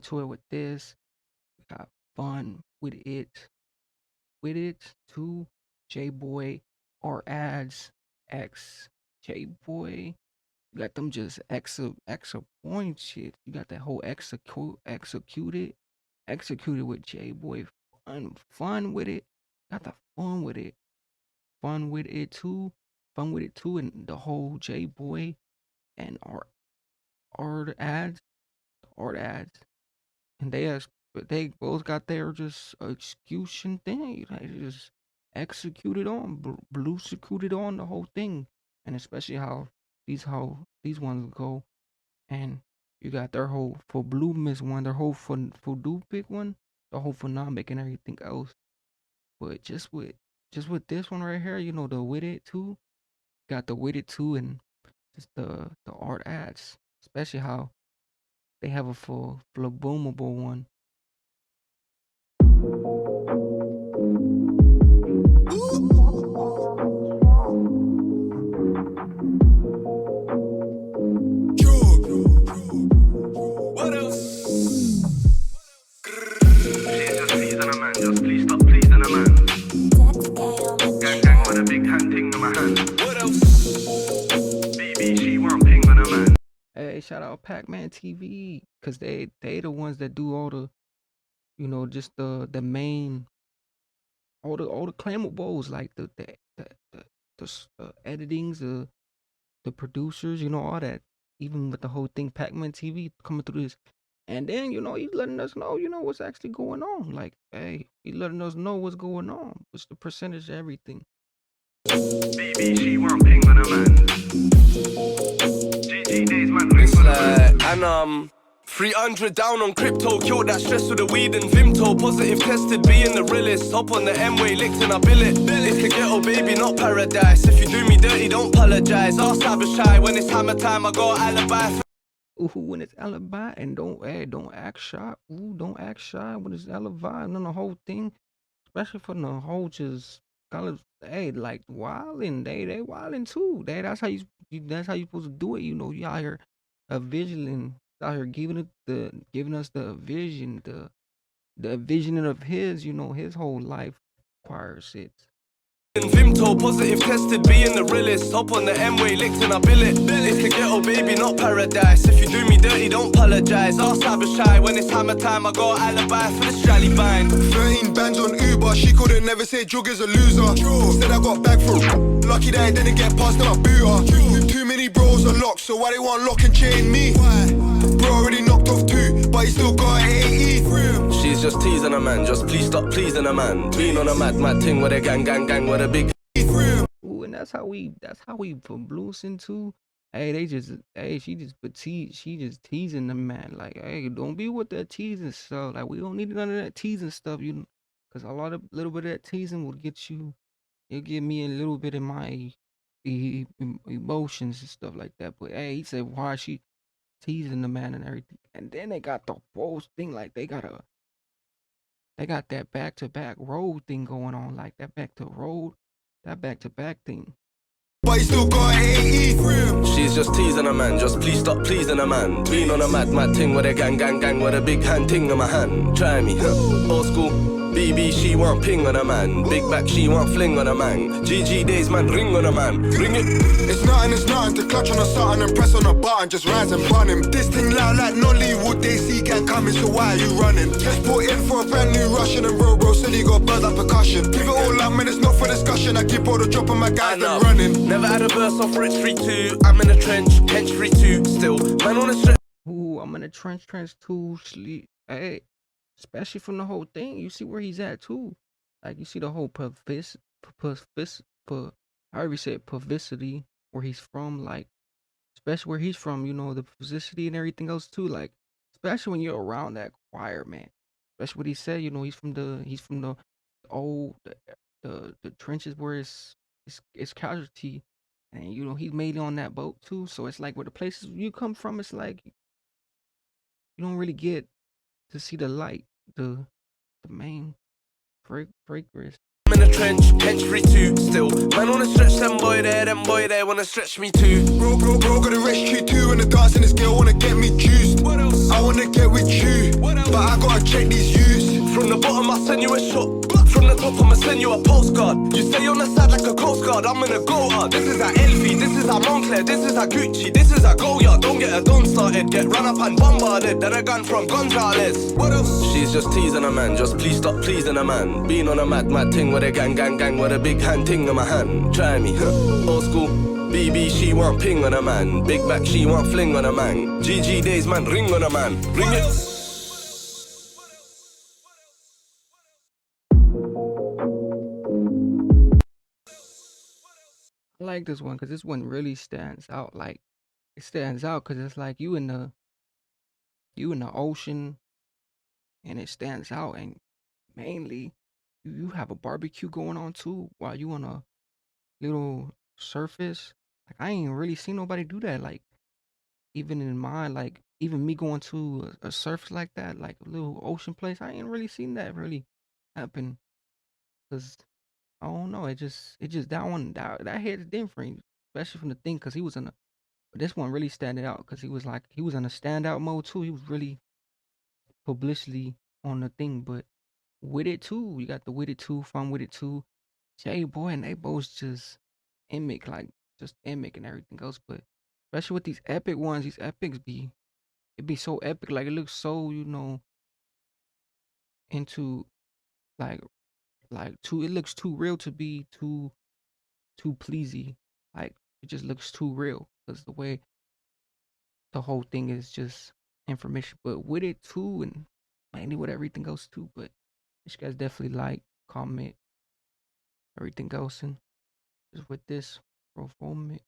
into it with this. We got fun with it too. Jboy, our ads, X, Jboy. You got them just extra point shit. You got that whole executed with Jboy. Fun with it. Got the fun with it too, and the whole Jboy and art ads, art ads, and they both got their just execution thing. They just executed on, blue executed on the whole thing, and especially how these ones go. And you got their whole for Blue Miss one, their whole for Dupic one, the whole phonamic and everything else. But just with this one right here, the with it too, got the with it too, and just the art ads, especially how they have a full boomable one. What else? She's just pleasing a man, just please stop pleasing a man. Gang gang with a big hand ting in my hand. What else? BB, she want ping on a man. Hey, shout out Pac-Man TV, cause they the ones that do all the just the main all the claimables like the editings, the producers, all that. Even with the whole thing, Pac-Man TV coming through this, and then he's letting us know what's actually going on. Like, hey, he letting us know what's going on. What's the percentage of everything? BB, she want ping on a man. GG days, man, ring on a man. And 300 down on crypto, killed that stress with the weed and Vimto. Positive tested, being the realest. Hop on the M-way, licked and I bill it. It's the ghetto, baby, not paradise. If you do me dirty, don't apologize. Ask cyber shy, when it's hammer time, I got alibi. Ooh, when it's alibi, and don't act shy. Ooh, don't act shy when it's alibi. And then the whole thing, especially for the whole just college, like wilding, they wilding too. That's how you supposed to do it. You out here vigilant, out here giving us the vision, the visioning of his whole life requires it. Vimto, positive tested, being the realest. Hop on the M-way, licked and I bill it. It's the ghetto, baby, not paradise. If you do me dirty, don't apologize. Ask cyber shy, when it's hammer time, I got alibi for the strally bind. 13 bands on Uber, she couldn't never say drug is a loser. Said I got back for lucky that I didn't get past my booter. Too many bros are locked, so why they want lock and chain me? Bro already knocked off 2, but he still got 80. She's just teasing a man, just please stop pleasing a man. Being on a mad thing with a gang with a big. Ooh, and that's how we from Blueson too. She just teasing the man. Like, hey, don't be with that teasing stuff. Like, we don't need none of that teasing stuff, because little bit of that teasing will it'll get me a little bit of my emotions and stuff like that. But hey, he said, why is she teasing the man and everything? And then they got the whole thing, like they got that back to back road thing going on, like that back to back thing. But he still got 80. She's just teasing a man, just please stop pleasing a man. Being on a mad thing with a gang with a big hand ting in my hand. Try me, old school. BB, she want ping on a man. Big back, she want fling on a man. GG days, man, ring on a man. Ring it. It's nothing to clutch on a something and press on a button, just rise and run him. This thing loud like Nollywood, they see gang coming, so why are you running? Just put in for a brand new Russian and bro said he got bird like percussion. Give it all up, man, it's not for discussion. I keep all the drop on my guys and running. Never had a verse off Rich 3-2. I'm in the trench 3-2. Still, man on the stretch. Ooh, I'm in the trench too, sleep. Hey, especially from the whole thing, you see where he's at too. Like, you see the whole however you say it, publicity, where he's from, like, especially where he's from, the publicity and everything else too. Like, especially when you're around that choir, man. Especially what he said, he's from the old the trenches where it's casualty, and he's made it on that boat too. So it's like where the places you come from, it's like you don't really get to see the light, the main breakers. I'm in the trench, hench free too. Still, man wanna stretch them boy there wanna stretch me too. Bro, got a rescue too, and the dancing this girl wanna get me juiced. What else? I wanna get with you, but I gotta check these views. From the bottom, I'll send you a shot. From the top, I'ma send you a postcard. You stay on the side like a coast guard, I'm gonna go hard. This is our Elfie, this is our Moncler, this is our Gucci, this is our Goya. Don't get a don started, get run up and bombarded. Then a gun from Gonzales. What else? She's just teasing a man, just please stop pleasing a man. Being on a mad thing with a gang with a big hand ting in my hand. Try me, old school. BB, she want ping on a man. Big back, she want fling on a man. GG days, man, ring on a man. Ring it. I like this one because this one really stands out. Like it stands out because it's like you in the ocean, and it stands out. And mainly, you have a barbecue going on too while you on a little surface. Like I ain't really seen nobody do that. Like even in mine, like even me going to a surface like that, like a little ocean place, I ain't really seen that really happen. Cause I don't know, it just that one that hit different, especially from the thing. Cause he was in a but this one really standing out because he was in a standout mode too. He was really publicly on the thing, but with it too, you got the with it too, fun with it too. Jboy and they both just mimic like just mimic and everything else, but especially with these epic ones, these epics it be so epic. Like it looks so, into like too it looks too real to be too pleasy. Like it just looks too real because the way the whole thing is just information, but with it too, and mainly with everything else too. But you guys definitely like, comment, everything else, and just with this performance.